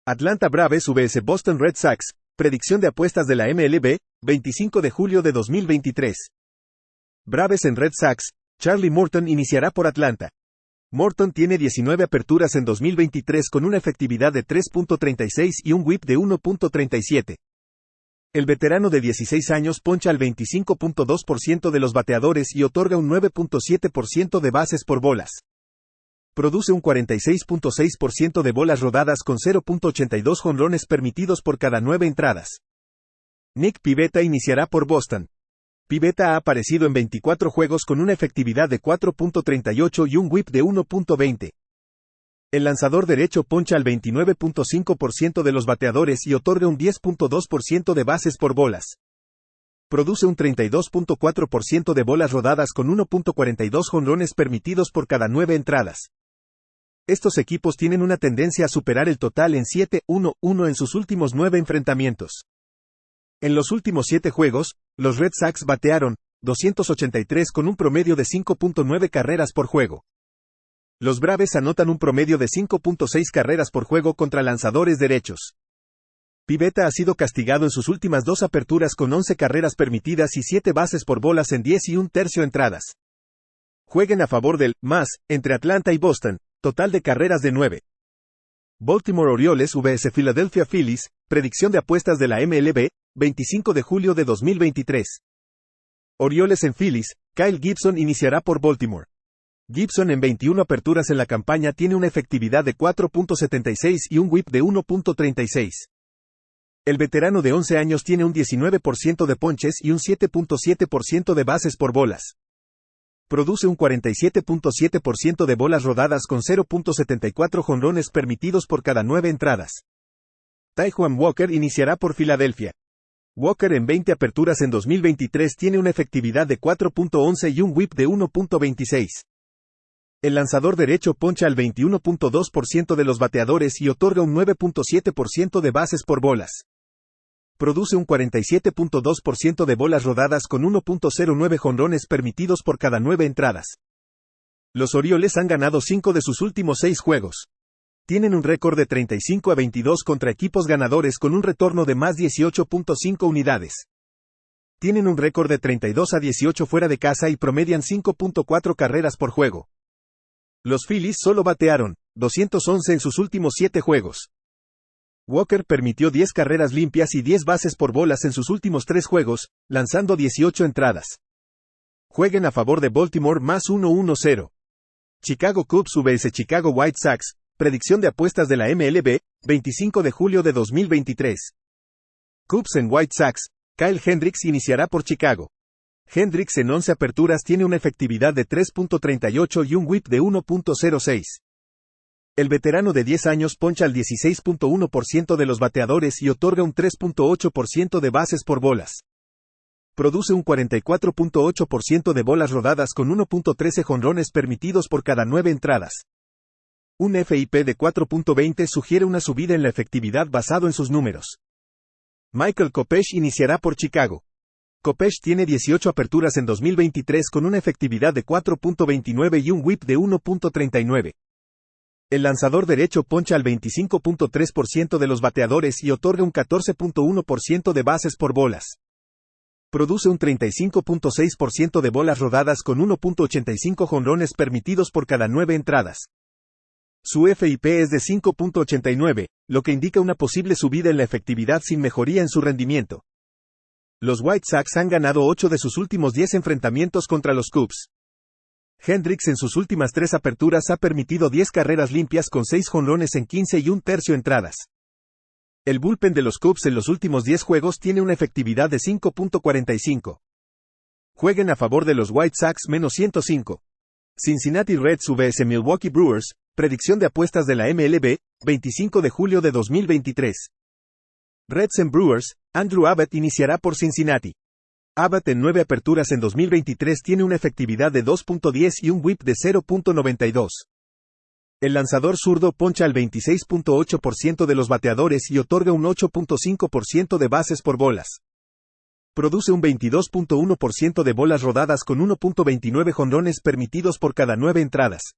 Atlanta Braves vs Boston Red Sox, predicción de apuestas de la MLB, 25 de julio de 2023. Braves en Red Sox, Charlie Morton iniciará por Atlanta. Morton tiene 19 aperturas en 2023 con una efectividad de 3.36 y un whip de 1.37. El veterano de 16 años poncha al 25.2% de los bateadores y otorga un 9.7% de bases por bolas. Produce un 46.6% de bolas rodadas con 0.82 jonrones permitidos por cada 9 entradas. Nick Pivetta iniciará por Boston. Pivetta ha aparecido en 24 juegos con una efectividad de 4.38 y un whip de 1.20. El lanzador derecho poncha al 29.5% de los bateadores y otorga un 10.2% de bases por bolas. Produce un 32.4% de bolas rodadas con 1.42 jonrones permitidos por cada 9 entradas. Estos equipos tienen una tendencia a superar el total en 7-1-1 en sus últimos 9 enfrentamientos. En los últimos 7 juegos, los Red Sox batearon 283 con un promedio de 5.9 carreras por juego. Los Braves anotan un promedio de 5.6 carreras por juego contra lanzadores derechos. Pivetta ha sido castigado en sus últimas 2 aperturas con 11 carreras permitidas y 7 bases por bolas en 10 1/3 entradas. Jueguen a favor del más entre Atlanta y Boston, total de carreras de 9. Baltimore Orioles vs Philadelphia Phillies, predicción de apuestas de la MLB, 25 de julio de 2023. Orioles en Phillies, Kyle Gibson iniciará por Baltimore. Gibson en 21 aperturas en la campaña tiene una efectividad de 4.76 y un whip de 1.36. El veterano de 11 años tiene un 19% de ponches y un 7.7% de bases por bolas. Produce un 47.7% de bolas rodadas con 0.74 jonrones permitidos por cada 9 entradas. Taijuan Walker iniciará por Filadelfia. Walker en 20 aperturas en 2023 tiene una efectividad de 4.11 y un whip de 1.26. El lanzador derecho poncha al 21.2% de los bateadores y otorga un 9.7% de bases por bolas. Produce un 47.2% de bolas rodadas con 1.09 jonrones permitidos por cada 9 entradas. Los Orioles han ganado 5 de sus últimos 6 juegos. Tienen un récord de 35-22 contra equipos ganadores con un retorno de más 18.5 unidades. Tienen un récord de 32-18 fuera de casa y promedian 5.4 carreras por juego. Los Phillies solo batearon 211 en sus últimos 7 juegos. Walker permitió 10 carreras limpias y 10 bases por bolas en sus últimos 3 juegos, lanzando 18 entradas. Jueguen a favor de Baltimore más 1-1-0. Chicago Cubs vs Chicago White Sox, predicción de apuestas de la MLB, 25 de julio de 2023. Cubs en White Sox, Kyle Hendricks iniciará por Chicago. Hendricks en 11 aperturas tiene una efectividad de 3.38 y un whip de 1.06. El veterano de 10 años poncha al 16.1% de los bateadores y otorga un 3.8% de bases por bolas. Produce un 44.8% de bolas rodadas con 1.13 jonrones permitidos por cada 9 entradas. Un FIP de 4.20 sugiere una subida en la efectividad basado en sus números. Michael Kopech iniciará por Chicago. Kopech tiene 18 aperturas en 2023 con una efectividad de 4.29 y un whip de 1.39. El lanzador derecho poncha al 25.3% de los bateadores y otorga un 14.1% de bases por bolas. Produce un 35.6% de bolas rodadas con 1.85 jonrones permitidos por cada 9 entradas. Su FIP es de 5.89, lo que indica una posible subida en la efectividad sin mejoría en su rendimiento. Los White Sox han ganado 8 de sus últimos 10 enfrentamientos contra los Cubs. Hendricks en sus últimas 3 aperturas ha permitido 10 carreras limpias con 6 jonrones en 15 1/3 entradas. El bullpen de los Cubs en los últimos 10 juegos tiene una efectividad de 5.45. Jueguen a favor de los White Sox menos 105. Cincinnati Reds vs Milwaukee Brewers, predicción de apuestas de la MLB, 25 de julio de 2023. Reds en Brewers, Andrew Abbott iniciará por Cincinnati. Abbott en 9 aperturas en 2023 tiene una efectividad de 2.10 y un whip de 0.92. El lanzador zurdo poncha al 26.8% de los bateadores y otorga un 8.5% de bases por bolas. Produce un 22.1% de bolas rodadas con 1.29 jonrones permitidos por cada 9 entradas.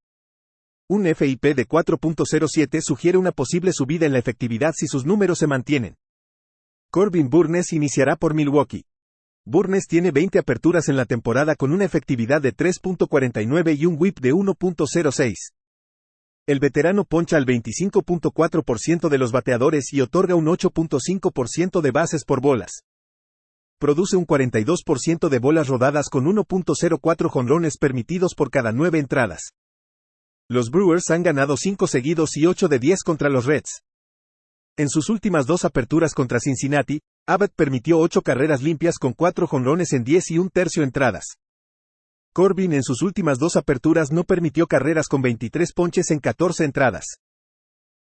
Un FIP de 4.07 sugiere una posible subida en la efectividad si sus números se mantienen. Corbin Burnes iniciará por Milwaukee. Burnes tiene 20 aperturas en la temporada con una efectividad de 3.49 y un whip de 1.06. El veterano poncha al 25.4% de los bateadores y otorga un 8.5% de bases por bolas. Produce un 42% de bolas rodadas con 1.04 jonrones permitidos por cada 9 entradas. Los Brewers han ganado 5 seguidos y 8 de 10 contra los Reds. En sus últimas 2 aperturas contra Cincinnati, Abbott permitió 8 carreras limpias con 4 jonrones en 10 1/3 entradas. Corbin en sus últimas 2 aperturas no permitió carreras con 23 ponches en 14 entradas.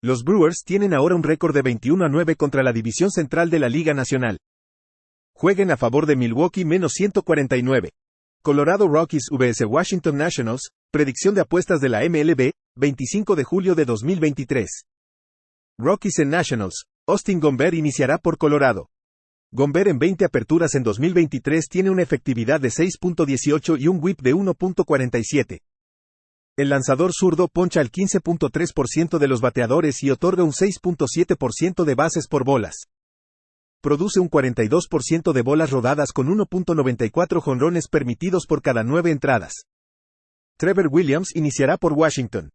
Los Brewers tienen ahora un récord de 21-9 contra la división central de la Liga Nacional. Jueguen a favor de Milwaukee -149. Colorado Rockies vs Washington Nationals, predicción de apuestas de la MLB, 25 de julio de 2023. Rockies en Nationals, Austin Gomber iniciará por Colorado. Gomber en 20 aperturas en 2023 tiene una efectividad de 6.18 y un whip de 1.47. El lanzador zurdo poncha al 15.3% de los bateadores y otorga un 6.7% de bases por bolas. Produce un 42% de bolas rodadas con 1.94 jonrones permitidos por cada 9 entradas. Trevor Williams iniciará por Washington.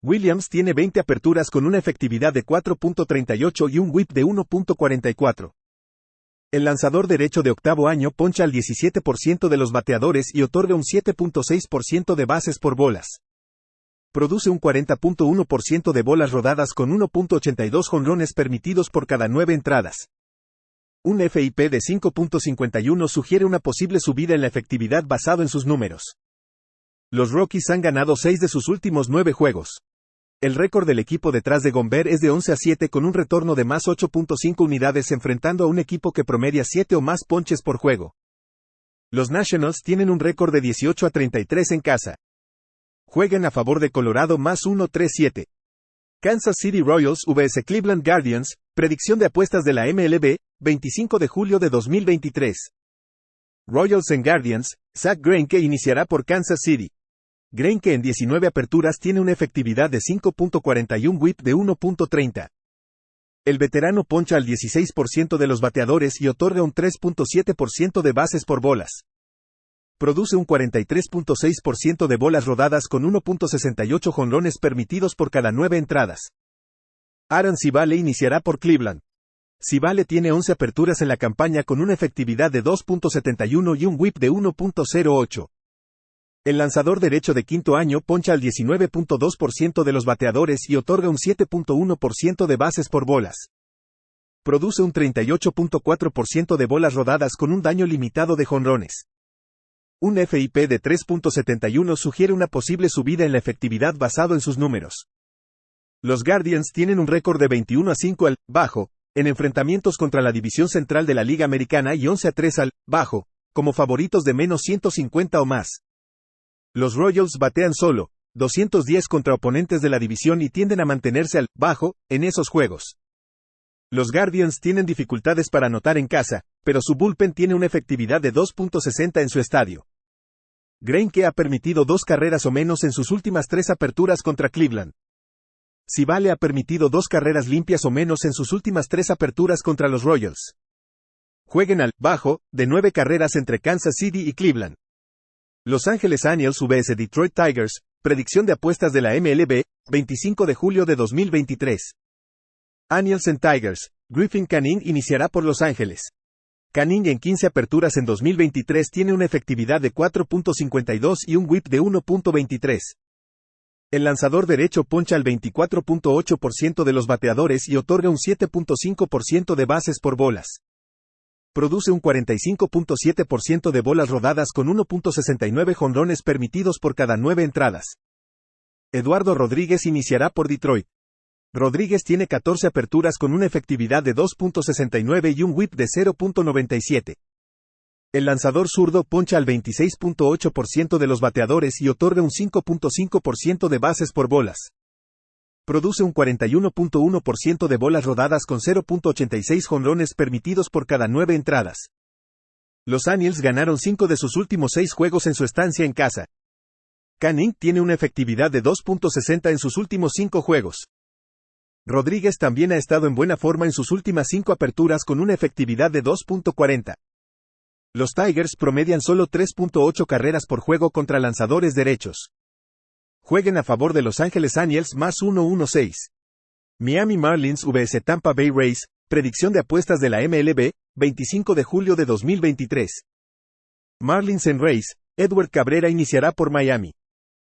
Williams tiene 20 aperturas con una efectividad de 4.38 y un whip de 1.44. El lanzador derecho de octavo año poncha al 17% de los bateadores y otorga un 7.6% de bases por bolas. Produce un 40.1% de bolas rodadas con 1.82 jonrones permitidos por cada 9 entradas. Un FIP de 5.51 sugiere una posible subida en la efectividad basado en sus números. Los Rockies han ganado 6 de sus últimos 9 juegos. El récord del equipo detrás de Gomber es de 11-7 con un retorno de más 8.5 unidades enfrentando a un equipo que promedia 7 o más ponches por juego. Los Nationals tienen un récord de 18-33 en casa. Jueguen a favor de Colorado +137. Kansas City Royals vs Cleveland Guardians, predicción de apuestas de la MLB, 25 de julio de 2023. Royals en Guardians, Zack Greinke iniciará por Kansas City. Greinke en 19 aperturas tiene una efectividad de 5.41 whip de 1.30. El veterano poncha al 16% de los bateadores y otorga un 3.7% de bases por bolas. Produce un 43.6% de bolas rodadas con 1.68 jonrones permitidos por cada 9 entradas. Aaron Civale iniciará por Cleveland. Civale tiene 11 aperturas en la campaña con una efectividad de 2.71 y un whip de 1.08. El lanzador derecho de quinto año poncha al 19.2% de los bateadores y otorga un 7.1% de bases por bolas. Produce un 38.4% de bolas rodadas con un daño limitado de jonrones. Un FIP de 3.71 sugiere una posible subida en la efectividad basado en sus números. Los Guardians tienen un récord de 21-5 al bajo, en enfrentamientos contra la división central de la Liga Americana y 11-3 al bajo, como favoritos de -150 o más. Los Royals batean solo 210 contra oponentes de la división y tienden a mantenerse al bajo en esos juegos. Los Guardians tienen dificultades para anotar en casa, pero su bullpen tiene una efectividad de 2.60 en su estadio. Greinke ha permitido 2 carreras o menos en sus últimas 3 aperturas contra Cleveland. Civale ha permitido 2 carreras limpias o menos en sus últimas 3 aperturas contra los Royals. Jueguen al bajo de 9 carreras entre Kansas City y Cleveland. Los Angeles Angels vs Detroit Tigers, predicción de apuestas de la MLB, 25 de julio de 2023. Angels en Tigers, Griffin Canning iniciará por Los Ángeles. Canning en 15 aperturas en 2023 tiene una efectividad de 4.52 y un whip de 1.23. El lanzador derecho poncha al 24.8% de los bateadores y otorga un 7.5% de bases por bolas. Produce un 45.7% de bolas rodadas con 1.69 jonrones permitidos por cada 9 entradas. Eduardo Rodríguez iniciará por Detroit. Rodríguez tiene 14 aperturas con una efectividad de 2.69 y un whip de 0.97. El lanzador zurdo poncha al 26.8% de los bateadores y otorga un 5.5% de bases por bolas. Produce un 41.1% de bolas rodadas con 0.86 jonrones permitidos por cada 9 entradas. Los Angels ganaron 5 de sus últimos 6 juegos en su estancia en casa. Canning tiene una efectividad de 2.60 en sus últimos 5 juegos. Rodríguez también ha estado en buena forma en sus últimas 5 aperturas con una efectividad de 2.40. Los Tigers promedian solo 3.8 carreras por juego contra lanzadores derechos. Jueguen a favor de Los Ángeles Angels más 1.16. Miami Marlins vs Tampa Bay Rays, predicción de apuestas de la MLB, 25 de julio de 2023. Marlins en Rays, Edward Cabrera iniciará por Miami.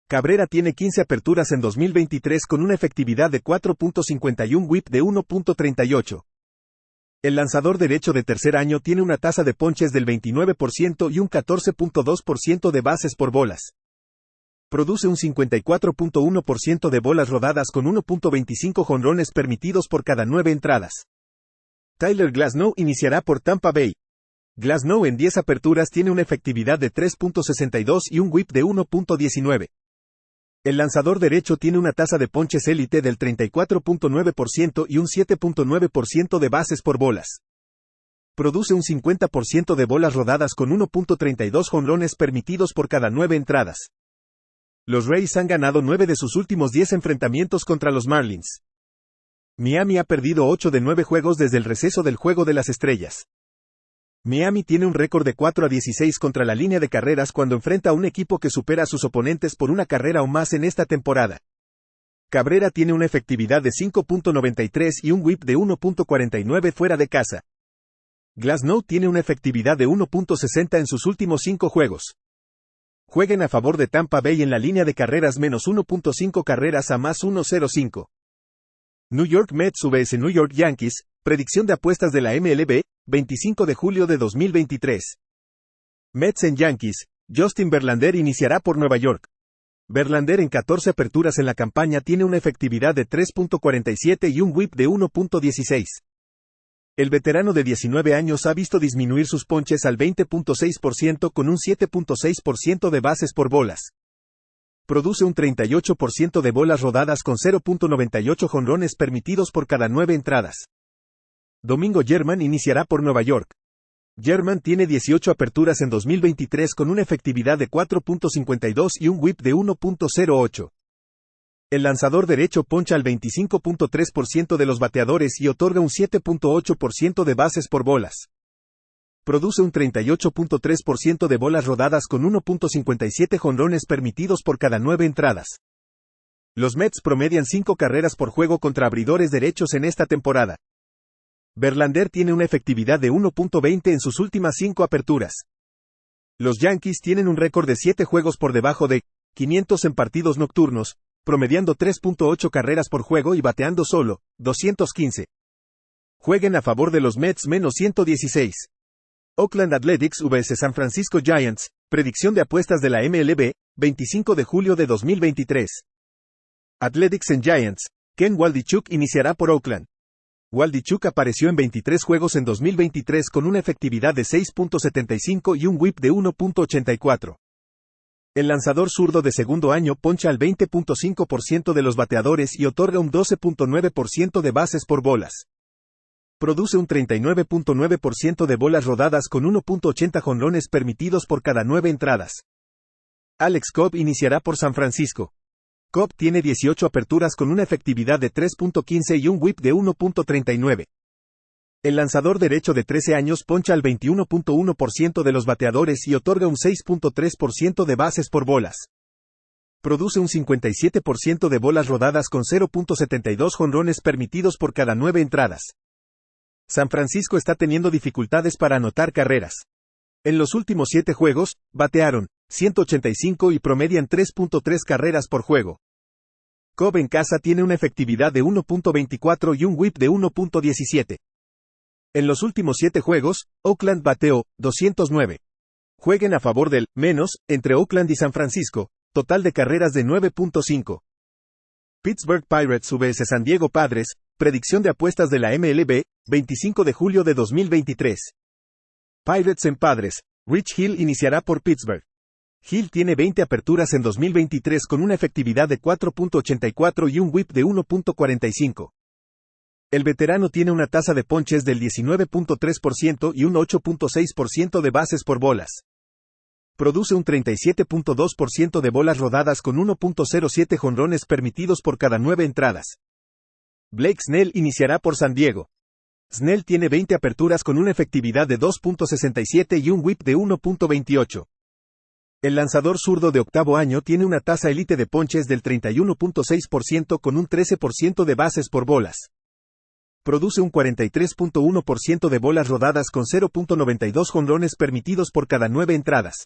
Cabrera tiene 15 aperturas en 2023 con una efectividad de 4.51 WHIP de 1.38. El lanzador derecho de tercer año tiene una tasa de ponches del 29% y un 14.2% de bases por bolas. Produce un 54.1% de bolas rodadas con 1.25 jonrones permitidos por cada 9 entradas. Tyler Glasnow iniciará por Tampa Bay. Glasnow en 10 aperturas tiene una efectividad de 3.62 y un WHIP de 1.19. El lanzador derecho tiene una tasa de ponches élite del 34.9% y un 7.9% de bases por bolas. Produce un 50% de bolas rodadas con 1.32 jonrones permitidos por cada 9 entradas. Los Rays han ganado 9 de sus últimos 10 enfrentamientos contra los Marlins. Miami ha perdido 8 de 9 juegos desde el receso del Juego de las Estrellas. Miami tiene un récord de 4-16 contra la línea de carreras cuando enfrenta a un equipo que supera a sus oponentes por una carrera o más en esta temporada. Cabrera tiene una efectividad de 5.93 y un WHIP de 1.49 fuera de casa. Glasnow tiene una efectividad de 1.60 en sus últimos 5 juegos. Jueguen a favor de Tampa Bay en la línea de carreras menos 1.5 carreras a más 1.05. New York Mets vs New York Yankees, predicción de apuestas de la MLB, 25 de julio de 2023. Mets en Yankees, Justin Verlander iniciará por Nueva York. Verlander en 14 aperturas en la campaña tiene una efectividad de 3.47 y un WHIP de 1.16. El veterano de 19 años ha visto disminuir sus ponches al 20.6% con un 7.6% de bases por bolas. Produce un 38% de bolas rodadas con 0.98 jonrones permitidos por cada 9 entradas. Domingo Germán iniciará por Nueva York. Germán tiene 18 aperturas en 2023 con una efectividad de 4.52 y un WHIP de 1.08. El lanzador derecho poncha al 25.3% de los bateadores y otorga un 7.8% de bases por bolas. Produce un 38.3% de bolas rodadas con 1.57 jonrones permitidos por cada 9 entradas. Los Mets promedian 5 carreras por juego contra abridores derechos en esta temporada. Verlander tiene una efectividad de 1.20 en sus últimas 5 aperturas. Los Yankees tienen un récord de 7 juegos por debajo de 500 en partidos nocturnos, promediando 3.8 carreras por juego y bateando solo 215. Jueguen a favor de los Mets menos 116. Oakland Athletics vs San Francisco Giants, predicción de apuestas de la MLB, 25 de julio de 2023. Athletics en Giants, Ken Waldichuk iniciará por Oakland. Waldichuk apareció en 23 juegos en 2023 con una efectividad de 6.75 y un WHIP de 1.84. El lanzador zurdo de segundo año poncha al 20.5% de los bateadores y otorga un 12.9% de bases por bolas. Produce un 39.9% de bolas rodadas con 1.80 jonrones permitidos por cada 9 entradas. Alex Cobb iniciará por San Francisco. Cobb tiene 18 aperturas con una efectividad de 3.15 y un WHIP de 1.39. El lanzador derecho de 13 años poncha al 21.1% de los bateadores y otorga un 6.3% de bases por bolas. Produce un 57% de bolas rodadas con 0.72 jonrones permitidos por cada 9 entradas. San Francisco está teniendo dificultades para anotar carreras. En los últimos 7 juegos, batearon 185 y promedian 3.3 carreras por juego. Cobb en casa tiene una efectividad de 1.24 y un WHIP de 1.17. En los últimos 7 juegos, Oakland bateó 209. Jueguen a favor del menos entre Oakland y San Francisco, total de carreras de 9.5. Pittsburgh Pirates vs San Diego Padres, predicción de apuestas de la MLB, 25 de julio de 2023. Pirates en Padres, Rich Hill iniciará por Pittsburgh. Hill tiene 20 aperturas en 2023 con una efectividad de 4.84 y un WHIP de 1.45. El veterano tiene una tasa de ponches del 19.3% y un 8.6% de bases por bolas. Produce un 37.2% de bolas rodadas con 1.07 jonrones permitidos por cada 9 entradas. Blake Snell iniciará por San Diego. Snell tiene 20 aperturas con una efectividad de 2.67 y un whip de 1.28. El lanzador zurdo de octavo año tiene una tasa élite de ponches del 31.6% con un 13% de bases por bolas. Produce un 43.1% de bolas rodadas con 0.92 jonrones permitidos por cada 9 entradas.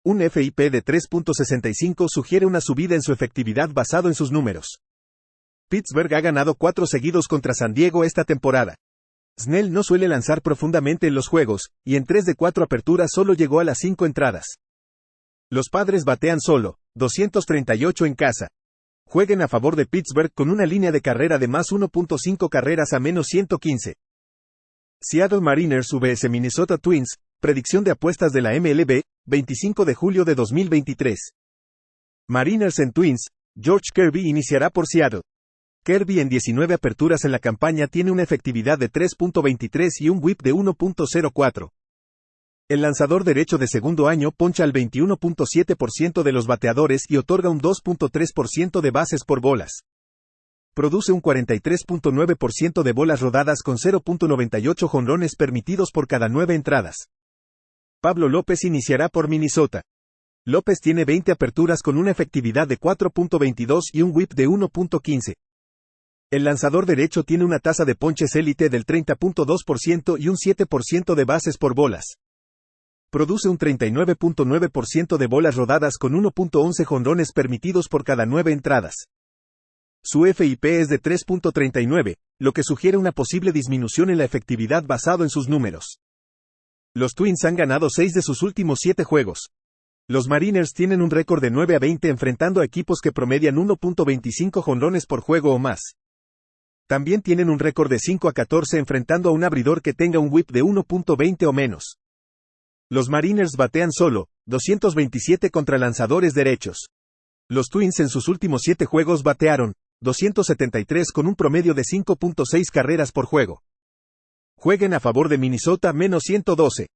Un FIP de 3.65 sugiere una subida en su efectividad basado en sus números. Pittsburgh ha ganado 4 seguidos contra San Diego esta temporada. Snell no suele lanzar profundamente en los juegos, y en 3 de 4 aperturas solo llegó a las 5 entradas. Los Padres batean solo, 238 en casa. Jueguen a favor de Pittsburgh con una línea de carrera de más 1.5 carreras a menos 115. Seattle Mariners vs Minnesota Twins, predicción de apuestas de la MLB, 25 de julio de 2023. Mariners en Twins, George Kirby iniciará por Seattle. Kirby en 19 aperturas en la campaña tiene una efectividad de 3.23 y un whip de 1.04. El lanzador derecho de segundo año poncha al 21.7% de los bateadores y otorga un 2.3% de bases por bolas. Produce un 43.9% de bolas rodadas con 0.98 jonrones permitidos por cada 9 entradas. Pablo López iniciará por Minnesota. López tiene 20 aperturas con una efectividad de 4.22 y un whip de 1.15. El lanzador derecho tiene una tasa de ponches élite del 30.2% y un 7% de bases por bolas. Produce un 39.9% de bolas rodadas con 1.11 jonrones permitidos por cada 9 entradas. Su FIP es de 3.39, lo que sugiere una posible disminución en la efectividad basado en sus números. Los Twins han ganado 6 de sus últimos 7 juegos. Los Mariners tienen un récord de 9-20 enfrentando a equipos que promedian 1.25 jonrones por juego o más. También tienen un récord de 5-14 enfrentando a un abridor que tenga un whip de 1.20 o menos. Los Mariners batean solo, 227 contra lanzadores derechos. Los Twins en sus últimos 7 juegos batearon, 273 con un promedio de 5.6 carreras por juego. Jueguen a favor de Minnesota menos 112.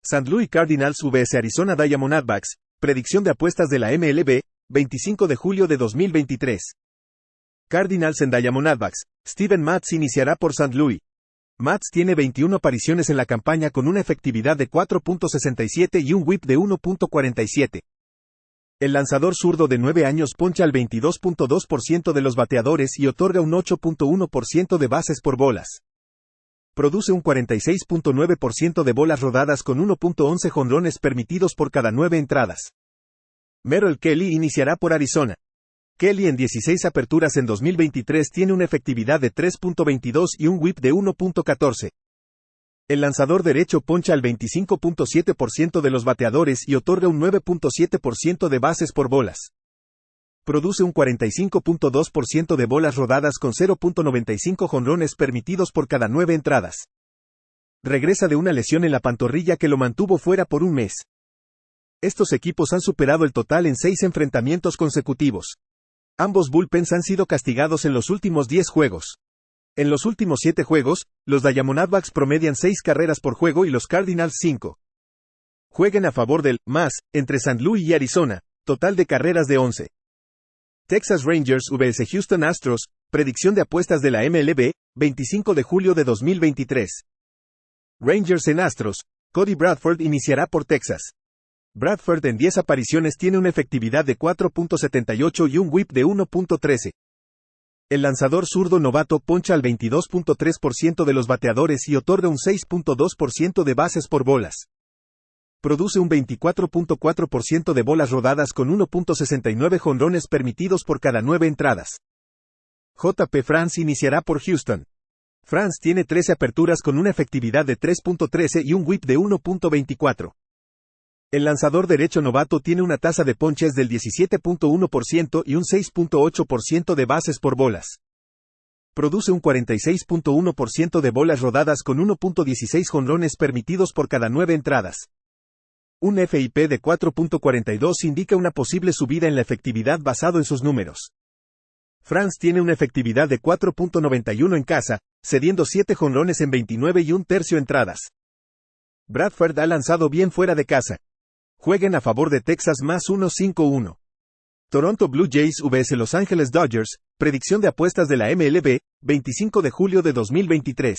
St. Louis Cardinals vs Arizona Diamondbacks, predicción de apuestas de la MLB, 25 de julio de 2023. Cardinals en Diamondbacks, Steven Matz iniciará por St. Louis. Matz tiene 21 apariciones en la campaña con una efectividad de 4.67 y un whip de 1.47. El lanzador zurdo de 9 años poncha al 22.2% de los bateadores y otorga un 8.1% de bases por bolas. Produce un 46.9% de bolas rodadas con 1.11 jonrones permitidos por cada 9 entradas. Merrill Kelly iniciará por Arizona. Kelly en 16 aperturas en 2023 tiene una efectividad de 3.22 y un whip de 1.14. El lanzador derecho poncha al 25.7% de los bateadores y otorga un 9.7% de bases por bolas. Produce un 45.2% de bolas rodadas con 0.95 jonrones permitidos por cada 9 entradas. Regresa de una lesión en la pantorrilla que lo mantuvo fuera por un mes. Estos equipos han superado el total en 6 enfrentamientos consecutivos. Ambos bullpens han sido castigados en los últimos 10 juegos. En los últimos 7 juegos, los Diamondbacks promedian 6 carreras por juego y los Cardinals 5. Jueguen a favor del más entre St. Louis y Arizona, total de carreras de 11. Texas Rangers vs Houston Astros, predicción de apuestas de la MLB, 25 de julio de 2023. Rangers en Astros, Cody Bradford iniciará por Texas. Bradford en 10 apariciones tiene una efectividad de 4.78 y un whip de 1.13. El lanzador zurdo novato poncha al 22.3% de los bateadores y otorga un 6.2% de bases por bolas. Produce un 24.4% de bolas rodadas con 1.69 jonrones permitidos por cada 9 entradas. J.P. France iniciará por Houston. France tiene 13 aperturas con una efectividad de 3.13 y un whip de 1.24. El lanzador derecho novato tiene una tasa de ponches del 17.1% y un 6.8% de bases por bolas. Produce un 46.1% de bolas rodadas con 1.16 jonrones permitidos por cada 9 entradas. Un FIP de 4.42 indica una posible subida en la efectividad basado en sus números. France tiene una efectividad de 4.91 en casa, cediendo 7 jonrones en 29 y un tercio entradas. Bradford ha lanzado bien fuera de casa. Jueguen a favor de Texas más 151. Toronto Blue Jays vs Los Angeles Dodgers, predicción de apuestas de la MLB, 25 de julio de 2023.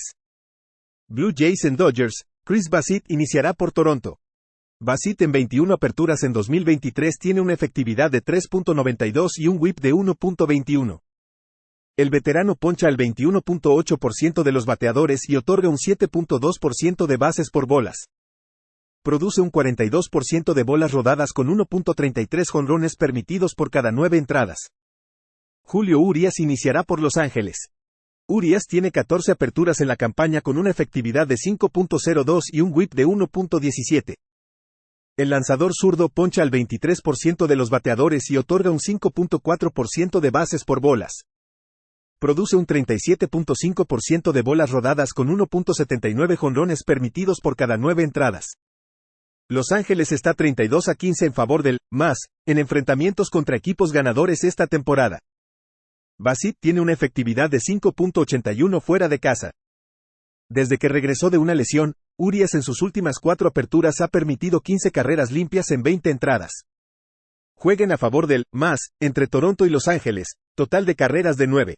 Blue Jays en Dodgers, Chris Bassitt iniciará por Toronto. Bassitt en 21 aperturas en 2023 tiene una efectividad de 3.92 y un whip de 1.21. El veterano poncha al 21.8% de los bateadores y otorga un 7.2% de bases por bolas. Produce un 42% de bolas rodadas con 1.33 jonrones permitidos por cada 9 entradas. Julio Urias iniciará por Los Ángeles. Urias tiene 14 aperturas en la campaña con una efectividad de 5.02 y un whip de 1.17. El lanzador zurdo poncha al 23% de los bateadores y otorga un 5.4% de bases por bolas. Produce un 37.5% de bolas rodadas con 1.79 jonrones permitidos por cada 9 entradas. Los Ángeles está 32-15 en favor del más en enfrentamientos contra equipos ganadores esta temporada. Bassitt tiene una efectividad de 5.81 fuera de casa. Desde que regresó de una lesión, Urias en sus últimas 4 aperturas ha permitido 15 carreras limpias en 20 entradas. Jueguen a favor del más entre Toronto y Los Ángeles, total de carreras de 9.